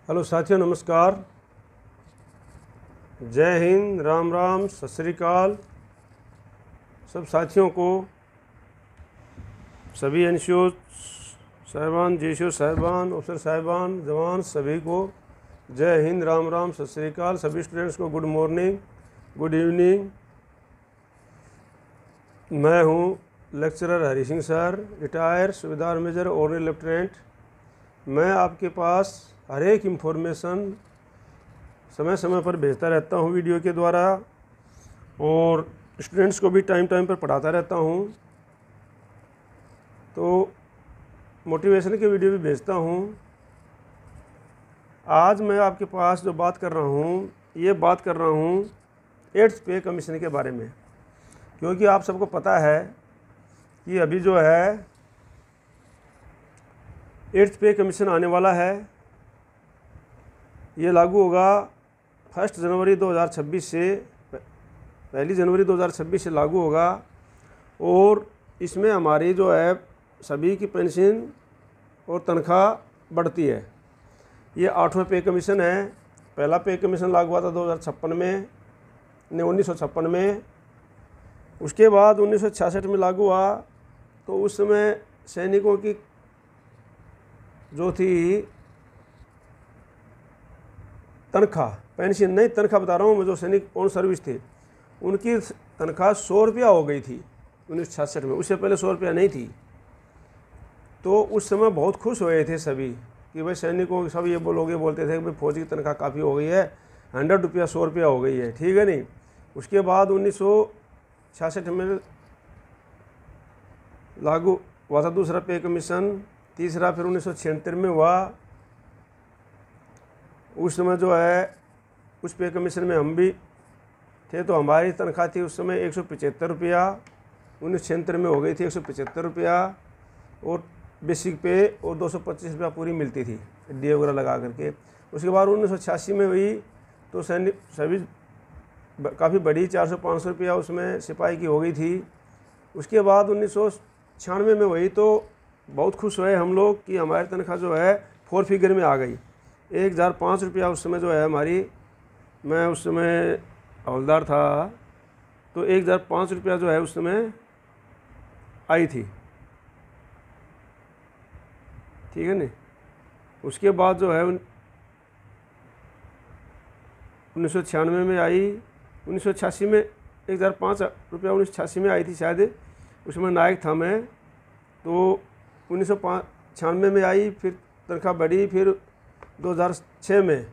Hello साथियों, नमस्कार। जय हिंद, राम राम, सत श्री अकाल। सब साथियों को, सभी एनसीओ साहिबान, जेसीओ साहिबान, अफसर साहिबान, जवान, सभी को जय हिंद, राम राम, सत श्री अकाल। सभी स्टूडेंट्स को गुड मॉर्निंग, गुड इवनिंग। मैं हूं lecturer Hari Singh sir, retire सूबेदार मेजर ऑर्डिनरी लेफ्टिनेंट। मैं आपके पास हर एक इन्फॉर्मेशन समय समय पर भेजता रहता हूं वीडियो के द्वारा, और स्टूडेंट्स को भी टाइम टाइम पर पढ़ाता रहता हूं। तो मोटिवेशन के वीडियो भी भेजता हूं। आज मैं आपके पास जो बात कर रहा हूं, ये बात कर रहा हूं 8th पे कमीशन के बारे में, क्योंकि आप सबको पता है कि अभी जो है 8th पे कमीशन आने वाला है। ये लागू होगा 1 जनवरी 2026 से, 1 जनवरी 2026 से लागू होगा। और इसमें हमारी जो है सभी की पेंशन और तनख्वाह बढ़ती है। ये 8वां पे कमीशन है। पहला पे कमीशन लागू हुआ था 2056 में, 1956 में। उसके बाद 1966 में लागू हुआ। तो उस समय सैनिकों की जो थी तनख्वाह, पेंशन नहीं, तनख्वाह बता रहा हूँ मैं, जो सैनिक ऑन सर्विस थे उनकी तनख्वाह 100 रुपया हो गई थी 1966 में। उससे पहले 100 रुपया नहीं थी। तो उस समय बहुत खुश हुए थे सभी कि भाई सैनिकों, सब ये बोलते थे कि भाई फौज की तनख्वाह काफ़ी हो गई है, 100 रुपया 100 रुपया हो गई है, ठीक है नहीं। उसके बाद 1966 में लागू हुआ था दूसरा पे कमीशन। तीसरा फिर 1976 में हुआ। उस समय जो है उस पे कमीशन में हम भी थे, तो हमारी तनख्वाह थी उस समय 175 रुपया। 1976 में हो गई थी 175 रुपया, और बेसिक पे और 225 रुपया पूरी मिलती थी डी वगैरह लगा करके। उसके बाद 1986 में हुई तो सैनिक सभी काफ़ी बड़ी 400-500 रुपया उसमें सिपाही की हो गई थी। उसके बाद 1996 में हुई तो बहुत खुश हुए हम लोग कि हमारी तनख्वाह जो है 4 फिगर में आ गई। 1005 रुपया उस समय जो है हमारी, मैं उस समय हवलदार था, तो 1005 रुपया जो है उस समय आई थी, ठीक है नहीं। उसके बाद जो है 1996 में आई। 1986 में 1005 रुपया 1986 में आई थी शायद, उसमें नायक था मैं। तो 1995 में आई, फिर तनख्वाह बढ़ी। फिर 2006 में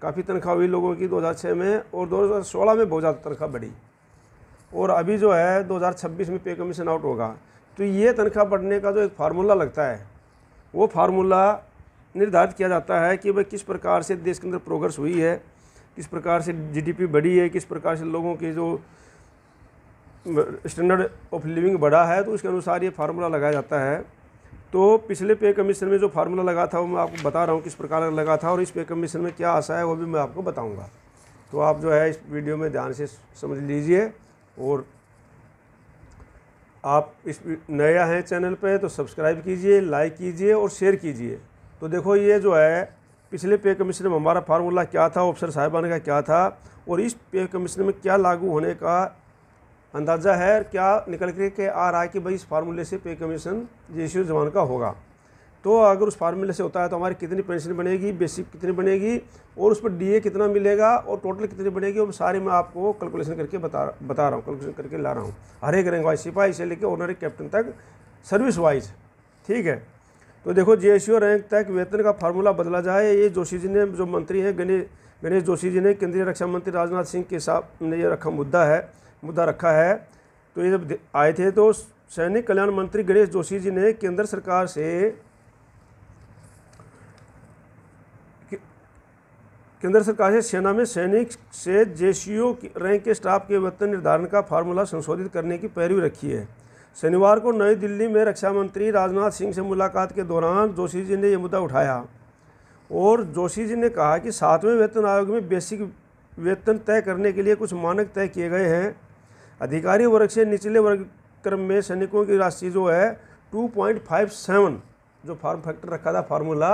काफ़ी तनख्वाह हुई लोगों की 2006 में, और 2016 में बहुत ज़्यादा तनख्वाह बढ़ी। और अभी जो है 2026 में पे कमीशन आउट होगा। तो ये तनख्वाह बढ़ने का जो एक फार्मूला लगता है, वो फार्मूला निर्धारित किया जाता है कि भाई किस प्रकार से देश के अंदर प्रोग्रेस हुई है, किस प्रकार से जीडीपी बढ़ी है, किस प्रकार से लोगों की जो स्टैंडर्ड ऑफ लिविंग बढ़ा है। तो उसके अनुसार ये फार्मूला लगाया जाता है। तो पिछले पे कमीशन में जो फार्मूला लगा था वो मैं आपको बता रहा हूँ किस प्रकार लगा था, और इस पे कमीशन में क्या आशा है वो भी मैं आपको बताऊँगा। तो आप जो है इस वीडियो में ध्यान से समझ लीजिए। और आप इस नया हैं चैनल पे तो सब्सक्राइब कीजिए, लाइक कीजिए और शेयर कीजिए। तो देखो ये जो है पिछले पे कमीशन में हमारा फार्मूला क्या था, ऑफिसर साहिबान का क्या था, और इस पे कमीशन में क्या लागू होने का अंदाज़ा है, क्या निकल के आ रहा है कि भाई इस फार्मूले से पे कमीशन जेसीओ जवान का होगा। तो अगर उस फार्मूले से होता है तो हमारी कितनी पेंशन बनेगी, बेसिक कितनी बनेगी, और उस पर डीए कितना मिलेगा, और टोटल कितनी बनेगी, वो सारी मैं आपको कैलकुलेशन करके बता रहा हूँ, कैलकुलेशन करके ला रहा हूँ। हर एक रैंक वाइज, सिपाही से लेकर ऑनरी कैप्टन तक, सर्विस वाइज, ठीक है। तो देखो जेसीओ रैंक तक वेतन का फार्मूला बदला जाए। ये जोशी जी ने, जो मंत्री हैं गणेश जोशी जी ने, केंद्रीय रक्षा मंत्री राजनाथ सिंह के साथ ने ये मुद्दा रखा है। तो ये जब आए थे तो सैनिक कल्याण मंत्री गणेश जोशी जी ने केंद्र सरकार से सेना में सैनिक से जेसीओ रैंक के स्टाफ के वेतन निर्धारण का फार्मूला संशोधित करने की पैरवी रखी है। शनिवार को नई दिल्ली में रक्षा मंत्री राजनाथ सिंह से मुलाकात के दौरान जोशी जी ने यह मुद्दा उठाया, और जोशी जी ने कहा कि 7वें वेतन आयोग में बेसिक वेतन तय करने के लिए कुछ मानक तय किए गए हैं। अधिकारी वर्ग से निचले वर्ग क्रम में सैनिकों की राशि जो है 2.57 जो फार्म फैक्टर रखा था फार्मूला,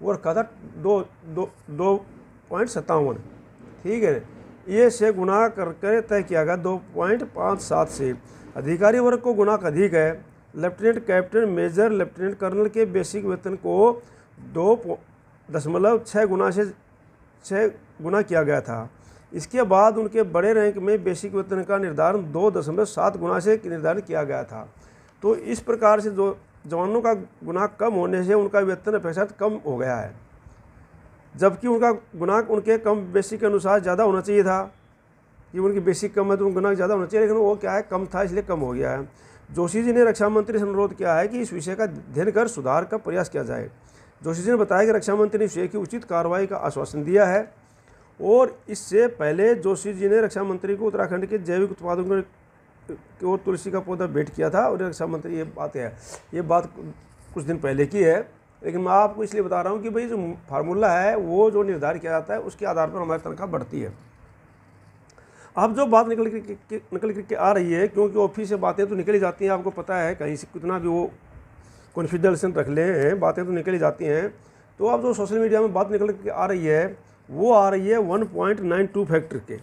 वो रखा था 2.57। ठीक है, ये से गुना करके तय किया गया 2.57 से। अधिकारी वर्ग को गुणांक अधिक है। Lieutenant captain major lieutenant colonel के बेसिक वेतन को 2.6 गुना किया गया था। इसके बाद उनके बड़े रैंक में बेसिक वेतन का निर्धारण 2.7 गुना से निर्धारित किया गया था। तो इस प्रकार से जो जवानों का गुणांक कम होने से उनका वेतन अपेक्षाकृत कम हो गया है, जबकि उनका गुणांक उनके कम बेसिक के अनुसार ज़्यादा होना चाहिए था। कि उनकी बेसिक कम है तो उनका गुणांक ज़्यादा होना चाहिए, लेकिन वो क्या है, कम था, इसलिए कम हो गया है। जोशी जी ने रक्षा मंत्री से अनुरोध किया है कि इस विषय का अध्ययन कर सुधार का प्रयास किया जाए। जोशी जी ने बताया कि रक्षा मंत्री ने इस विषय की उचित कार्रवाई का आश्वासन दिया है। और इससे पहले जोशी जी ने रक्षा मंत्री को उत्तराखंड के जैविक उत्पादों की ओर तुलसी का पौधा भेंट किया था। और रक्षा मंत्री ये बात कुछ दिन पहले की है, लेकिन मैं आपको इसलिए बता रहा हूँ कि भाई जो फार्मूला है वो जो निर्धारित किया जाता है उसके आधार पर हमारी तनख्वाह बढ़ती है। अब जो बात निकल के आ रही है, क्योंकि ऑफिस से बातें तो निकल ही जाती हैं, आपको पता है, कहीं से कितना भी वो कॉन्फिडेंशियल रख ले हैं, बातें तो निकल ही जाती हैं। तो अब जो सोशल मीडिया में बात निकल के आ रही है वो आ रही है 1.92 फैक्टर के,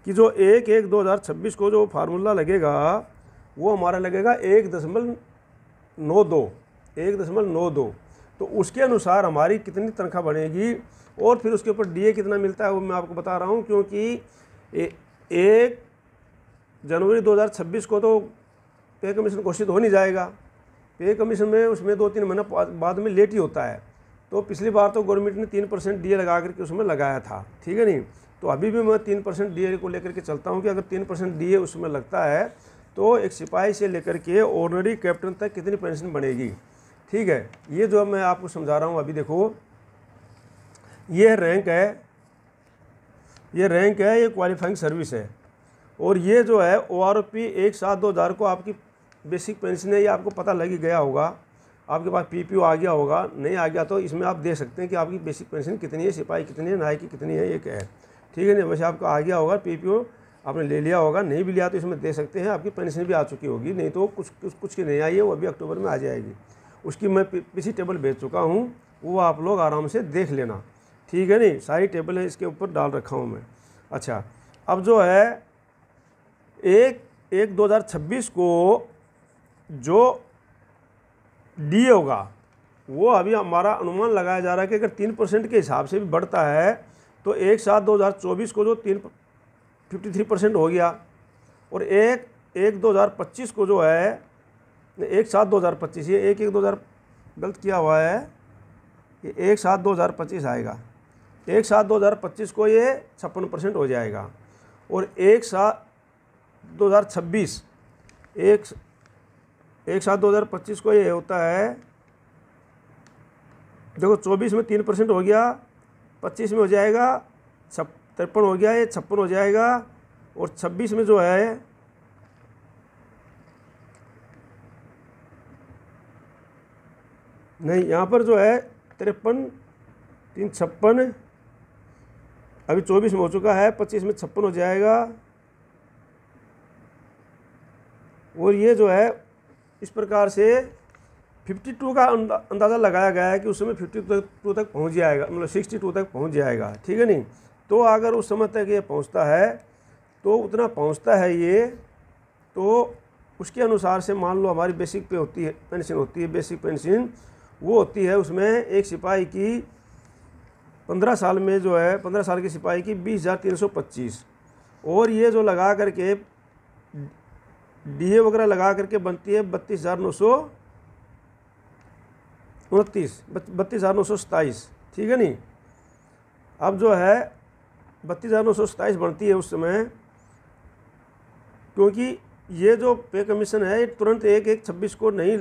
कि जो 1/1/2026 को जो फार्मूला लगेगा वो हमारा लगेगा 1.92। तो उसके अनुसार हमारी कितनी तनख्वाह बढ़ेगी और फिर उसके ऊपर डीए कितना मिलता है वो मैं आपको बता रहा हूँ। क्योंकि 1 जनवरी 2026 को तो पे कमीशन घोषित हो नहीं जाएगा। पे कमीशन में उसमें 2-3 महीना बाद में लेट ही होता है। तो पिछली बार तो गवर्नमेंट ने 3% डीए लगा करके उसमें लगाया था, ठीक है नहीं। तो अभी भी मैं 3% डीए को लेकर के चलता हूँ कि अगर 3% डीए उसमें लगता है तो एक सिपाही से लेकर के ऑर्डिनरी कैप्टन तक कितनी पेंशन बनेगी। ठीक है, ये जो मैं आपको समझा रहा हूँ अभी देखो, ये रैंक है, ये क्वालिफाइंग सर्विस है। और ये जो है ORP 1/7/2000 को आपकी बेसिक पेंशन है, ये आपको पता लग ही गया होगा। आपके पास PPO आ गया होगा, नहीं आ गया तो इसमें आप देख सकते हैं कि आपकी बेसिक पेंशन कितनी है, सिपाही कितनी है, नायक की कितनी है, ये क्या है। ठीक है नहीं, वैसे आपको आ गया होगा, PPO आपने ले लिया होगा, नहीं भी लिया तो इसमें दे सकते हैं, आपकी पेंशन भी आ चुकी होगी। नहीं तो कुछ की नहीं आई है, वो अभी अक्टूबर में आ जाएगी। उसकी मैं पीसी टेबल भेज चुका हूँ, वो आप लोग आराम से देख लेना। ठीक है नहीं, सारी टेबल है इसके ऊपर डाल रखा हूँ मैं। अच्छा, अब जो है 1/1/2026 को जो डीए होगा वो अभी हमारा अनुमान लगाया जा रहा है कि अगर 3% के हिसाब से भी बढ़ता है तो 1/7/2024 को जो 53% हो गया। और 1/1/2025 को जो है 1/7/2025, ये 1/1/2000 गलत किया हुआ है, ये 1/7/2025 आएगा। 1/7/2025 को ये 56% हो जाएगा। और 1/7/2026 1/7/2025 को ये होता है, देखो 24 में 3% हो गया, 25 में हो जाएगा 53 हो गया, ये 56 हो जाएगा। और 26 में जो है नहीं, यहाँ पर जो है 53 3 56, अभी 24 में हो चुका है, 25 में 56 हो जाएगा। और ये जो है इस प्रकार से 52 का अंदाज़ा लगाया गया है कि उस समय 52 तक पहुँच जाएगा, मतलब 62 तक पहुँच जाएगा। ठीक है नहीं, तो अगर उस समय तक ये पहुँचता है तो उतना पहुँचता है ये, तो उसके अनुसार से मान लो हमारी बेसिक पे होती है, पेंशन होती है, बेसिक पेंशन वो होती है, उसमें एक सिपाही की 15 साल में जो है 15 साल के सिपाही की 20,325। और ये जो लगा करके डीए वगैरह लगा करके बनती है 32,927। ठीक है नहीं, अब जो है 32,927 बनती है उस समय, क्योंकि ये जो पे कमीशन है ये तुरंत 1/1/26 को नहीं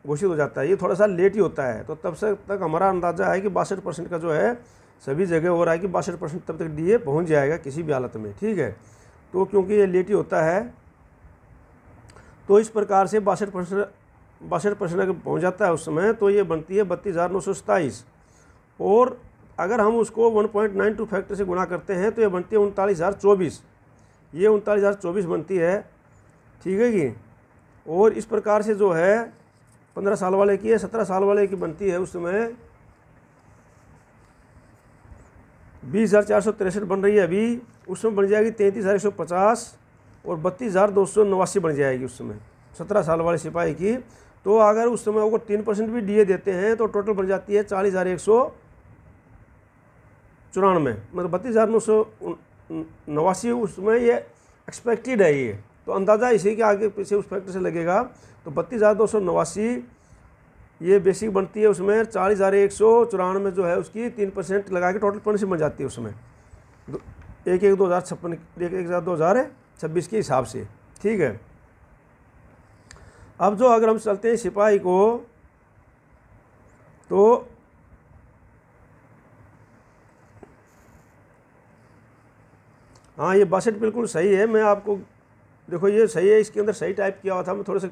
घोषित हो जाता है, ये थोड़ा सा लेट ही होता है। तो तब से तक हमारा अंदाज़ा है कि 62% का जो है सभी जगह हो रहा है कि 62% तब तक डीए पहुंच जाएगा किसी भी हालत में। ठीक है, तो क्योंकि ये लेट ही होता है तो इस प्रकार से 62% अगर पहुँच जाता है उस समय तो ये बनती है 32,927। और अगर हम उसको 1.92 फैक्टर से गुणा करते हैं तो ये बनती है 39,024, ये 39,024 बनती है। ठीक है कि, और इस प्रकार से जो है 15 साल वाले की है, 17 साल वाले की बनती है उस समय 20,463 बन रही है अभी, उसमें बन जाएगी 33,150 और 32,289 बन जाएगी उस समय 17 साल वाले सिपाही की। तो अगर उस समय वो 3% भी डीए देते हैं तो टोटल बन जाती है 40,194, मतलब 32,989 उसमें ये एक्सपेक्टेड है ये। तो अंदाज़ा इसी के आगे पीछे उस फैक्टर से लगेगा। तो 32,289 ये बेसिक बनती है, उसमें 40,194 जो है उसकी 3% लगा के टोटल पेंशन बन जाती है उसमें 1/1/2026 के हिसाब से। ठीक है, अब जो अगर हम चलते हैं सिपाही को, तो हाँ ये 62 बिल्कुल सही है। मैं आपको देखो ये सही है, इसके अंदर सही टाइप किया हुआ था, मैं थोड़ा सा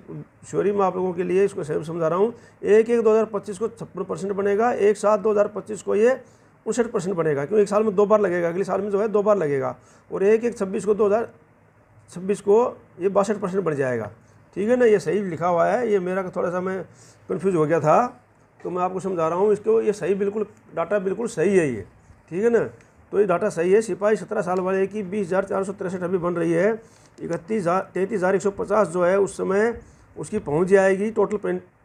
श्योरी में आप लोगों के लिए इसको सही समझा रहा हूँ। 1/1/2025 को 56% बनेगा, 1/7/2025 को ये 59% बनेगा, क्योंकि एक साल में 2 बार लगेगा, अगले साल में जो है 2 बार लगेगा। और 1/1/26 को 2026 को ये 62% बन जाएगा। ठीक है ना, ये सही लिखा हुआ है। ये मेरा थोड़ा सा मैं कन्फ्यूज हो गया था, तो मैं आपको समझा रहा हूँ इसको। ये सही बिल्कुल डाटा बिल्कुल सही है ये। ठीक है ना, तो ये डाटा सही है। सिपाही 17 साल वाले की 20,463 अभी बन रही है। 33,150 जो है उस समय उसकी पहुंच जाएगी टोटल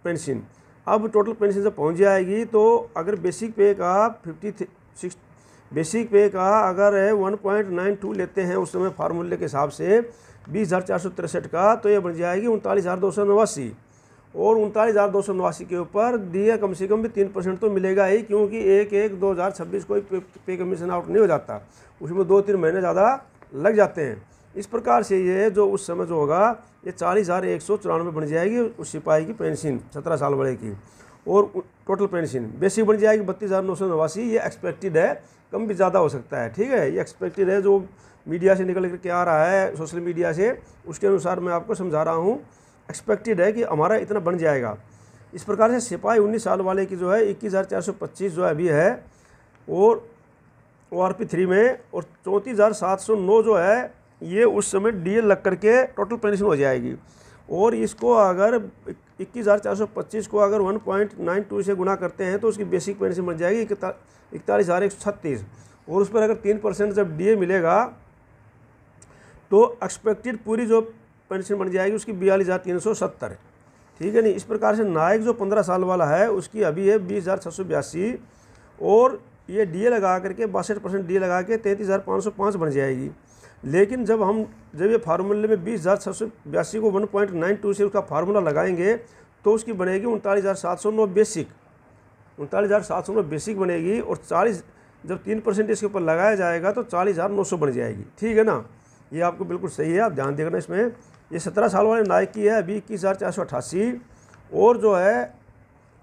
पेंशन। अब टोटल पेंशन जब पहुंच जाएगी तो अगर बेसिक पे का 56 बेसिक पे का अगर 1.92 लेते हैं उस समय फार्मूले के हिसाब से 20,463 का, तो ये बन जाएगी 39,289। और 39,289 के ऊपर डीए कम से कम भी 3% तो मिलेगा ही, क्योंकि 1/1/2026 कोई पे कमीशन आउट नहीं हो जाता, उसमें 2-3 महीने ज़्यादा लग जाते हैं। इस प्रकार से ये जो उस समय जो होगा ये 40,194 बन जाएगी उस सिपाही की पेंशन 17 साल बड़े की। और टोटल पेंशन बेसिक बन जाएगी 32,989। ये एक्सपेक्टेड है, कम भी ज़्यादा हो सकता है। ठीक है, ये एक्सपेक्टेड है, जो मीडिया से निकल करके आ रहा है सोशल मीडिया से, उसके अनुसार मैं आपको समझा रहा हूँ। एक्सपेक्टेड है कि हमारा इतना बन जाएगा। इस प्रकार से सिपाही 19 साल वाले की जो है 21,425 जो अभी है और ORP 3 में, और 34,709 जो है ये उस समय डीए लग करके टोटल पेंशन हो जाएगी। और इसको अगर 21,425 को अगर 1.92 से गुना करते हैं तो उसकी बेसिक पेंशन बन जाएगी 41,136। और उस पर अगर 3% जब डीए मिलेगा तो एक्सपेक्टेड पूरी जो पेंशन बन जाएगी उसकी 42,370। ठीक है नहीं। इस प्रकार से नायक जो 15 साल वाला है उसकी अभी है 20,682 और ये डीए लगा करके 62% डीए लगा के 33,505 बन जाएगी। लेकिन जब ये फार्मूले में 20,682 को 1.92 से उसका फार्मूला लगाएंगे तो उसकी बनेगी 39,709 बेसिक, 39,709 बेसिक बनेगी। और 40 जब 3% इसके ऊपर लगाया जाएगा तो 40,900 बन जाएगी। ठीक है ना, ये आपको बिल्कुल सही है, आप ध्यान देना इसमें। ये 17 साल वाले नायक की है अभी 21,488। और जो है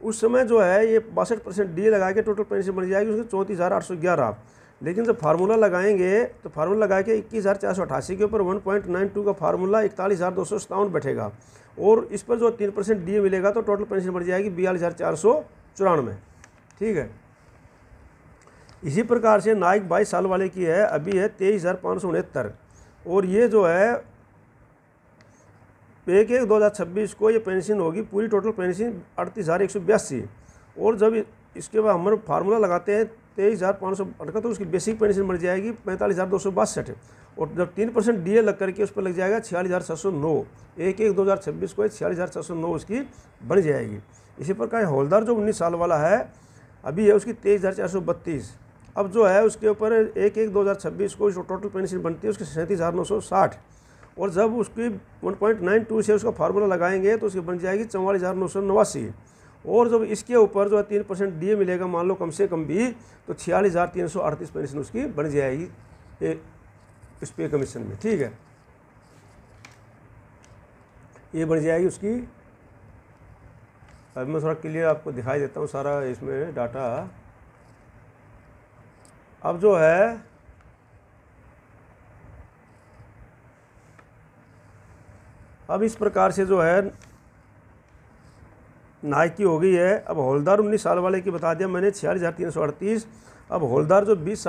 उस समय जो है ये 62% डीए लगा के टोटल पेंशन बन जाएगी उसकी 34,811। लेकिन जब फार्मूला लगाएंगे तो फार्मूला लगा के 21,488 के ऊपर 1.92 का फार्मूला 41,257 बैठेगा। और इस पर जो 3% डीए मिलेगा तो टोटल पेंशन बढ़ जाएगी 42,494। ठीक है। इसी प्रकार से नायक 22 साल वाले की है अभी है 23,569। और ये जो है 1/1/2026 को ये पेंशन होगी पूरी टोटल पेंशन 38,182। और जब इसके बाद हम फार्मूला लगाते हैं 23,500 का तो उसकी बेसिक पेंशन बढ़ जाएगी 45,262। और जब 3% डीए लग करके उस पर लग जाएगा 46,609। 1/1/2026 को 46,609 उसकी बढ़ जाएगी। इसी प्रकार हौलदार जो 19 साल वाला है अभी है उसकी 23,432। अब जो है उसके ऊपर 1/1/2026 को जो टोटल पेंशन बनती है उसकी 37,960। और जब उसकी 1.92 से उसका फार्मूला लगाएंगे तो उसकी बन जाएगी 44,989। और जब इसके ऊपर जो है 3% डीए मिलेगा मान लो कम से कम भी, तो 46,338 पेंशन उसकी बन जाएगी इस पे कमीशन में। ठीक है, ये बन जाएगी उसकी। अब मैं थोड़ा क्लियर आपको दिखाई देता हूँ सारा इसमें डाटा। अब जो है अब इस प्रकार से जो है नायक की हो गई है। अब हौलदार 19 साल वाले की बता दिया मैंने 46,338। अब हौलदार जो 20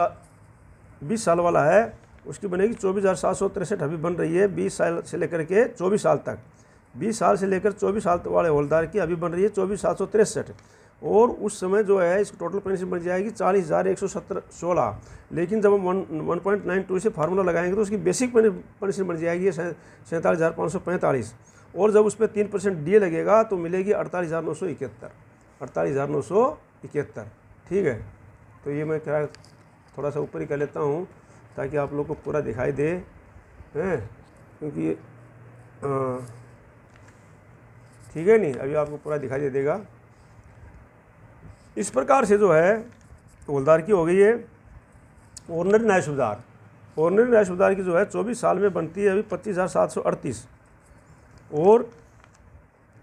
साल वाला है उसकी बनेगी 24,763 अभी बन रही है 20 साल से लेकर के 24 साल तक। 20 साल से लेकर 24 साल वाले हौलदार की अभी बन रही है 24,763। और उस समय जो है इसकी टोटल पेंशन बन जाएगी 40,116। लेकिन जब हम 1.92 से फार्मूला लगाएंगे तो उसकी बेसिक पेंशन बन जाएगी 47,545। और जब उस पर 3% DA लगेगा तो मिलेगी 48,971। 48,971, ठीक है। तो ये मैं क्या थोड़ा सा ऊपर ही कर लेता हूँ ताकि आप लोग को पूरा दिखाई दे, हैं, क्योंकि ठीक है नहीं, अभी आपको पूरा दिखाई दे देगा। इस प्रकार से जो है हवलदार की हो गई है। ऑर्डिनरी न्याय सुधार, ऑर्डिनरी न्याय सुधार की जो है 24 साल में बनती है अभी 25,738। और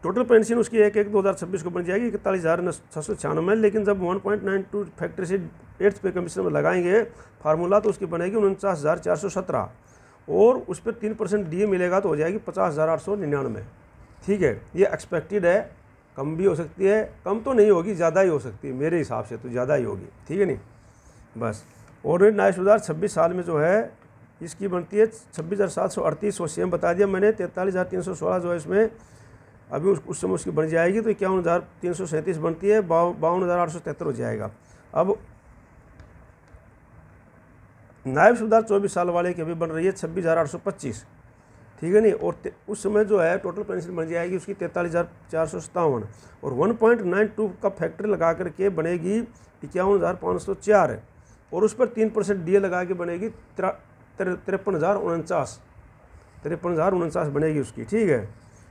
टोटल पेंशन उसकी 1/1/2026 को बन जाएगी 41,696। लेकिन जब 1.92 फैक्टर से 8th पे कमीशन में लगाएंगे फार्मूला तो उसकी बनेगी 49,417। और उस पर 3% DA मिलेगा तो हो जाएगी 50,899, ठीक है। ये एक्सपेक्टेड है, कम भी हो सकती है, कम तो नहीं होगी, ज़्यादा ही हो सकती है, मेरे हिसाब से तो ज़्यादा ही होगी, ठीक है नहीं। बस ऑर्डिनरी न्याय सुधार 26 साल में जो है इसकी बनती है 26,738। और सेम बता दिया मैंने 43,316 जो है इसमें अभी उस समय उसकी बन जाएगी तो 51,337 बनती है, 52,873 हो जाएगा। अब नायब सुधार 24 साल वाले की अभी बन रही है 26,825, ठीक है नहीं। और उस समय जो है टोटल पेंशन बन जाएगी उसकी 43,457। और 1.92 का फैक्टर लगा करके बनेगी 51,504। और उस पर 3% DA लगा के बनेगी 53,049 बनेगी उसकी, ठीक है।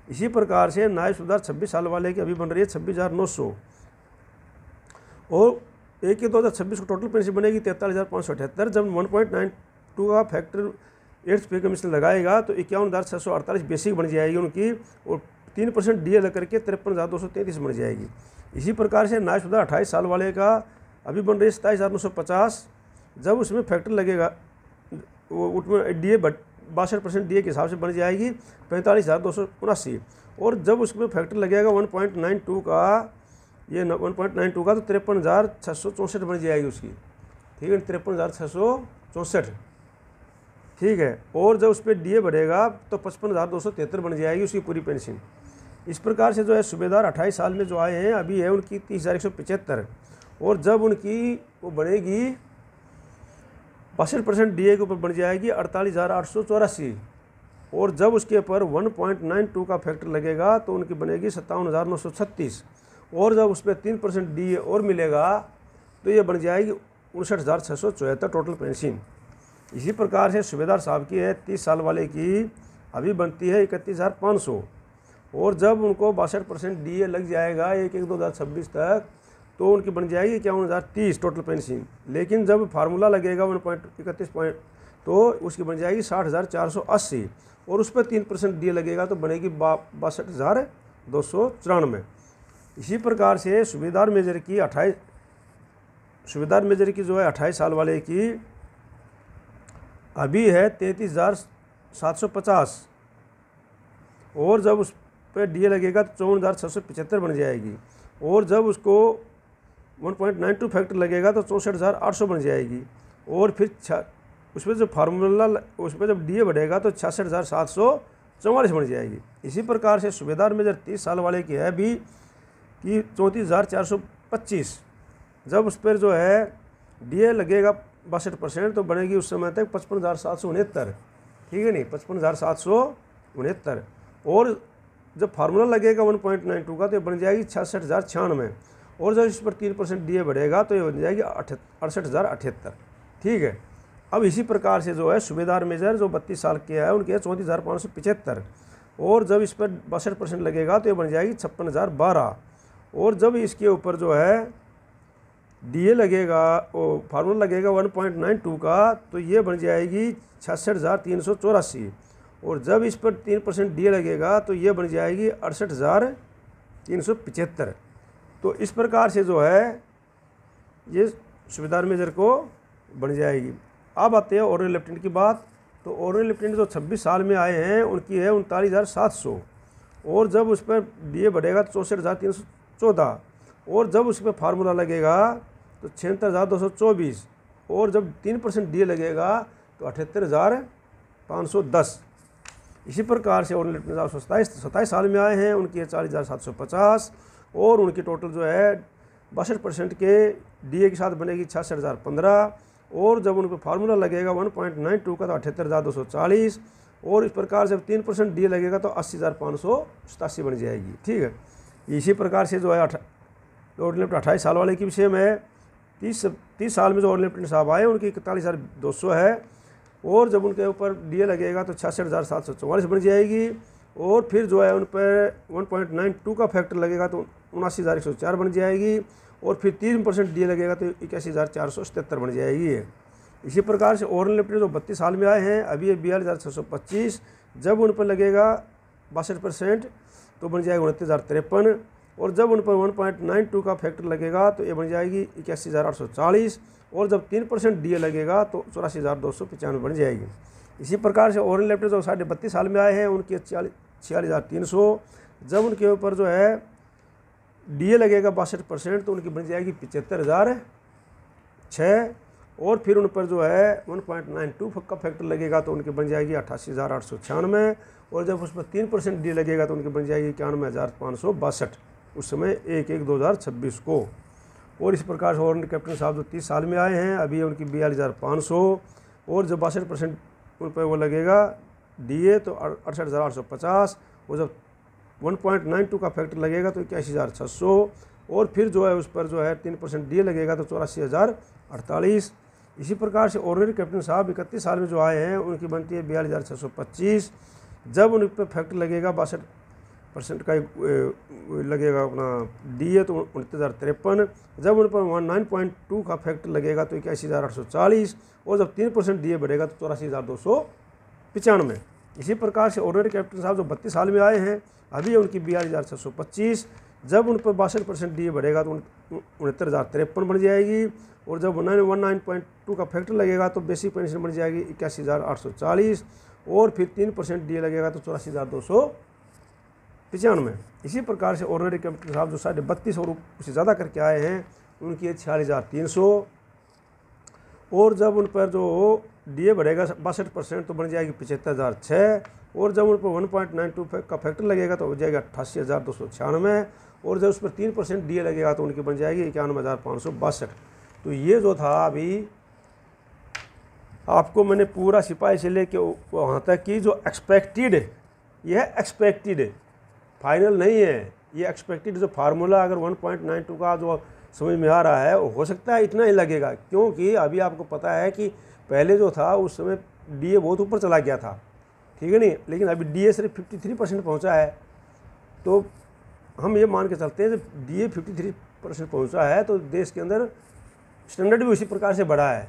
इसी प्रकार से न्याय सुधार 26 साल वाले की अभी बन रही है 26,900। और 1/2026 को टोटल पेंशन बनेगी 43,578। जब 1.92 का फैक्टर 8th पे कमीशन लगाएगा तो 51,648 बेसिक बन जाएगी उनकी। और 3% DA लग करके 53,233 बन जाएगी। इसी प्रकार से न्याय सुधार 28 साल वाले का अभी बन रही है 27,950। जब उसमें फैक्टर लगेगा वो उसमें DA 62% DA के हिसाब से बन जाएगी 45,279। और जब उसमें फैक्टर लगेगा 1.92 का, ये 1.92 का, तो 53,664 बन जाएगी उसकी, ठीक है, 53,664, ठीक है। और जब उस पर DA बढ़ेगा तो 55,273 बन जाएगी उसकी पूरी पेंशन। इस प्रकार से जो है सूबेदार 28 साल में जो आए हैं अभी है उनकी 30,175। और जब उनकी वो बनेगी 62% DA के ऊपर बन जाएगी 48,884। और जब उसके ऊपर 1.92 का फैक्टर लगेगा तो उनकी बनेगी 57,936। और जब उस पर 3% DA और मिलेगा तो ये बन जाएगी 59,674 टोटल पेंशन। इसी प्रकार से सूबेदार साहब की है 30 साल वाले की अभी बनती है 31,500। और जब उनको 62% DA लग जाएगा 1/1/2026 तक तो उनकी बन जाएगी 51,030 टोटल पेंशन। लेकिन जब फार्मूला लगेगा 1.31 तो उसकी बन जाएगी 60,480। और उस पर 3% DA लगेगा तो बनेगी 62,294। इसी प्रकार से सूबेदार मेजर की 28 जो है 28 साल वाले की अभी है 33,750। और जब उस पर DA लगेगा तो 54,675 बन जाएगी। और जब उसको 1.92 फैक्टर लगेगा तो 64,800 बन जाएगी। और फिर उस पर जो फार्मूला उस पर जब DA बढ़ेगा तो 66,744 बन जाएगी। इसी प्रकार से सूबेदार मेजर 30 साल वाले की है अभी कि 34,425। जब उस पर जो है DA लगेगा 62% तो बनेगी उस समय तक 55,769, ठीक है नहीं, 55,769। और जब फार्मूला लगेगा 1.92 का तो बन जाएगी 66,096। और जब इस पर 3% DA बढ़ेगा तो ये बन जाएगी 68,078, ठीक है। अब इसी प्रकार से जो है सूबेदार मेजर जो 32 साल के है उनके 34,575। और जब इस पर 62% लगेगा तो ये बन जाएगी 56,012। और जब इसके ऊपर जो है DA लगेगा वो फार्मूला लगेगा 1.92 का तो ये बन जाएगी 66,384। और जब इस पर 3% DA लगेगा तो ये बन जाएगी 68,375। तो इस प्रकार से जो है ये सूबेदार मेजर को बन जाएगी। अब आते हैं ऑर्डिनरी लेफ्टिनेंट की बात। तो ऑर्डिनरी लेफ्टिनेंट जो 26 साल में आए हैं उनकी है 39,700। और जब उस पर DA बढ़ेगा तो 64,314। और जब उस पर फार्मूला लगेगा तो 76,224। और जब 3% DA लगेगा तो 78,510। इसी प्रकार से ऑर्डिनरी लेफ्टिनेंट साहब 27 साल में आए हैं उनकी है 40,750। और उनकी टोटल जो है 62% के DA के साथ बनेगी 66,015। और जब उन पर फार्मूला लगेगा 1.92 का तो 78,240। और इस प्रकार से 3% DA लगेगा तो 80,587 बन जाएगी। ठीक है, इसी प्रकार से जो है ऑर्डिनरी लेफ्टिनेंट 28 साल वाले की भी सेम है। 30 साल में जो ऑर्डिनरी लेफ्टिनेंट साहब आए उनकी 41,200 है। और जब उनके ऊपर DA लगेगा तो 66,744 बन जाएगी। और फिर जो है उन पर 1.92 का फैक्टर लगेगा तो 79,104 बन जाएगी। और फिर 3% DA लगेगा तो 81,477 बन जाएगी। इसी प्रकार से ऑर्डिनरी लेफ्टिनेंट जो 32 साल में आए हैं अभी ये 42,625, जब उन पर लगेगा 62% तो बन जाएगा 29,053। और जब उन पर 1.92 का फैक्टर लगेगा तो ये बन जाएगी 81,840। और जब 3% DA लगेगा तो 84,295 बन जाएगी। इसी प्रकार से ऑर्डिनरी लेफ्टिनेंट जो 32 साल में आए हैं उनकी 46,300, जब उनके ऊपर जो है DA लगेगा 62% तो उनकी बन जाएगी 75,006। और फिर उन पर जो है 1.92 का फैक्टर लगेगा तो उनकी बन जाएगी 88,896। और जब उस पर 3% DA लगेगा तो उनकी बन जाएगी 91,562 उस समय 1/1/2026 को। और इस प्रकार से ऑर्डिनरी कैप्टन साहब जो 30 साल में आए हैं अभी उनकी 42,500। और जब 62% उन पर वो लगेगा DA तो 68,850। और जब 1.92 का फैक्टर लगेगा तो 81,600। और फिर जो है उस पर जो है 3% DA लगेगा तो 84,048। इसी प्रकार से ऑर्डिनरी कैप्टन साहब 31 साल में जो आए हैं उनकी बनती है 42,625, जब उन पर फैक्टर लगेगा 62% का लगेगा अपना DA तो 29,053। जब उन पर 19.2 का फैक्टर लगेगा तो 81,840। और जब 3% DA बढ़ेगा तो 84,295। इसी प्रकार से ऑर्डिनरी कैप्टन साहब जो 32 साल में आए हैं अभी उनकी 42,625, जब उन पर 62% DA बढ़ेगा तो 69,053 बन जाएगी। और जब 19.2 का फैक्टर लगेगा तो बेसिक पेंशन बन जाएगी 81,840। और फिर 3% DA लगेगा तो 84,295। इसी प्रकार से ऑर्डिनरी कैप्टन साहब जो 32.5 और उससे ज़्यादा करके आए हैं उनकी 46,300। और जब उन पर जो DA बढ़ेगा 62% तो बन जाएगी 75,006। और जब उन पर 1.92 का फैक्टर लगेगा तो हो जाएगा 88,296। और जब उस पर 3% DA लगेगा तो उनकी बन जाएगी 91,562। तो ये जो था अभी आपको मैंने पूरा सिपाही से लेके वहाँ तक की जो एक्सपेक्टेड है, यह एक्सपेक्टेड है, फाइनल नहीं है। ये एक्सपेक्टेड जो फार्मूला अगर 1.92 का जो समझ में आ रहा है हो सकता है इतना ही लगेगा, क्योंकि अभी आपको पता है कि पहले जो था उस समय DA बहुत ऊपर चला गया था, ठीक है नहीं, लेकिन अभी DA सिर्फ 53% पहुँचा है। तो हम ये मान के चलते हैं जब DA 53% पहुँचा है तो देश के अंदर स्टैंडर्ड भी उसी प्रकार से बढ़ा है,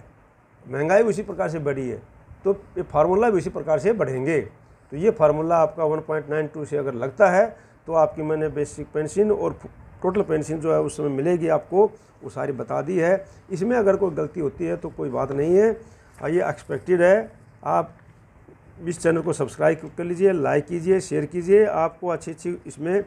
महंगाई भी उसी प्रकार से बढ़ी है, तो ये फार्मूला भी उसी प्रकार से बढ़ेंगे। तो ये फार्मूला आपका 1.92 से अगर लगता है तो आपकी मैंने बेसिक पेंशन और टोटल पेंशन जो है उस समय मिलेगी आपको, वो सारी बता दी है। इसमें अगर कोई गलती होती है तो कोई बात नहीं है, ये एक्सपेक्टेड है। आप इस चैनल को सब्सक्राइब कर लीजिए, लाइक कीजिए, शेयर कीजिए। आपको अच्छी इसमें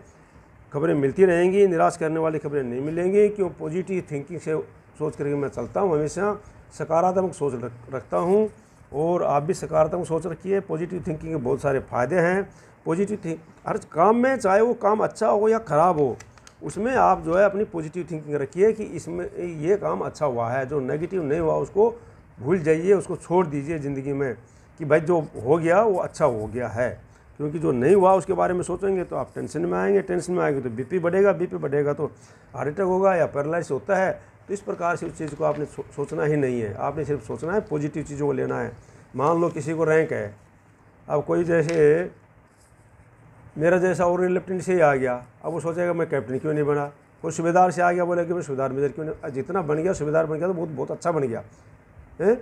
खबरें मिलती रहेंगी, निराश करने वाली खबरें नहीं मिलेंगी। क्यों पॉजिटिव थिंकिंग से सोच करके मैं चलता हूँ, हमेशा सकारात्मक सोच रखता हूँ। और आप भी सकारात्मक सोच रखिए। पॉजिटिव थिंकिंग के बहुत सारे फ़ायदे हैं। पॉजिटिव थिंक हर काम में, चाहे वो काम अच्छा हो या ख़राब हो, उसमें आप जो है अपनी पॉजिटिव थिंकिंग रखिए कि इसमें ये काम अच्छा हुआ है। जो नेगेटिव नहीं हुआ उसको भूल जाइए, उसको छोड़ दीजिए ज़िंदगी में कि भाई जो हो गया वो अच्छा हो गया है। क्योंकि जो नहीं हुआ उसके बारे में सोचेंगे तो आप टेंशन में आएंगे, टेंशन में आएंगे तो BP बढ़ेगा, BP बढ़ेगा तो हार्ट अटैक होगा या पैरालाइसिस होता है। तो इस प्रकार से उस चीज़ को आपने सोचना ही नहीं है, आपने सिर्फ सोचना है पॉजिटिव चीज़ों को लेना है। मान लो किसी को रैंक है, अब कोई जैसे मेरा जैसा और लेफ्टिनेंट से ही आ गया, अब वो सोचेगा मैं कैप्टन क्यों नहीं बना। कोई सूबेदार से आ गया, बोले कि मैं सूबेदार मेजर क्यों नहीं, जितना बन गया सूबेदार बन गया तो बहुत अच्छा बन गया है।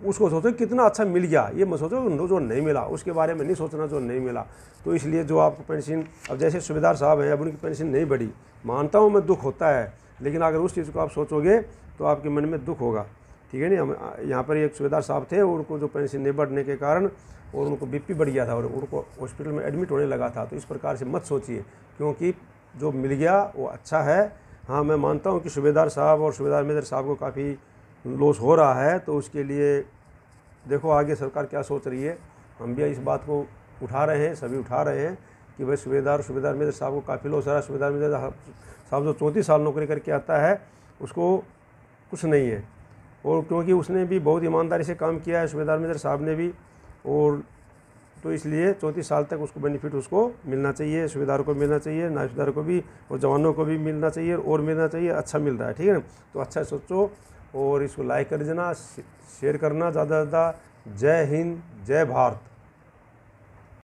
उसको सोचो कितना अच्छा मिल गया, ये मत सोचो जो नहीं मिला, उसके बारे में नहीं सोचना जो नहीं मिला। तो इसलिए जो आपको पेंशन, अब जैसे सूबेदार साहब हैं, अब उनकी पेंशन नहीं बढ़ी, मानता हूँ मैं दुख होता है, लेकिन अगर उस चीज़ को आप सोचोगे तो आपके मन में दुख होगा, ठीक है नहीं। हम यहाँ पर एक सूबेदार साहब थे, उनको जो पेंशन नहीं बढ़ने के कारण और उनको BP बढ़ गया था और उनको हॉस्पिटल में एडमिट होने लगा था। तो इस प्रकार से मत सोचिए, क्योंकि जो मिल गया वो अच्छा है। हाँ, मैं मानता हूँ कि सूबेदार साहब और सूबेदार मेजर साहब को काफ़ी लॉस हो रहा है, तो उसके लिए देखो आगे सरकार क्या सोच रही है। हम भी इस बात को उठा रहे हैं, सभी उठा रहे हैं कि भाई सूबेदार मेजर साहब को काफ़ी लॉस आ रहा है, सूबेदार मेजर साहब जो 34 साल नौकरी करके आता है उसको कुछ नहीं है। और क्योंकि उसने भी बहुत ईमानदारी से काम किया है सूबेदार मेजर साहब ने भी, और तो इसलिए 34 साल तक उसको बेनिफिट उसको मिलना चाहिए, सूबेदार को मिलना चाहिए, नायब सूबेदार को भी, और जवानों को भी मिलना चाहिए और मिलना चाहिए। अच्छा मिल रहा है, ठीक है ना। तो अच्छा सोचो और इसको लाइक कर देना, शेयर करना ज़्यादा से ज़्यादा। जय हिंद, जय भारत।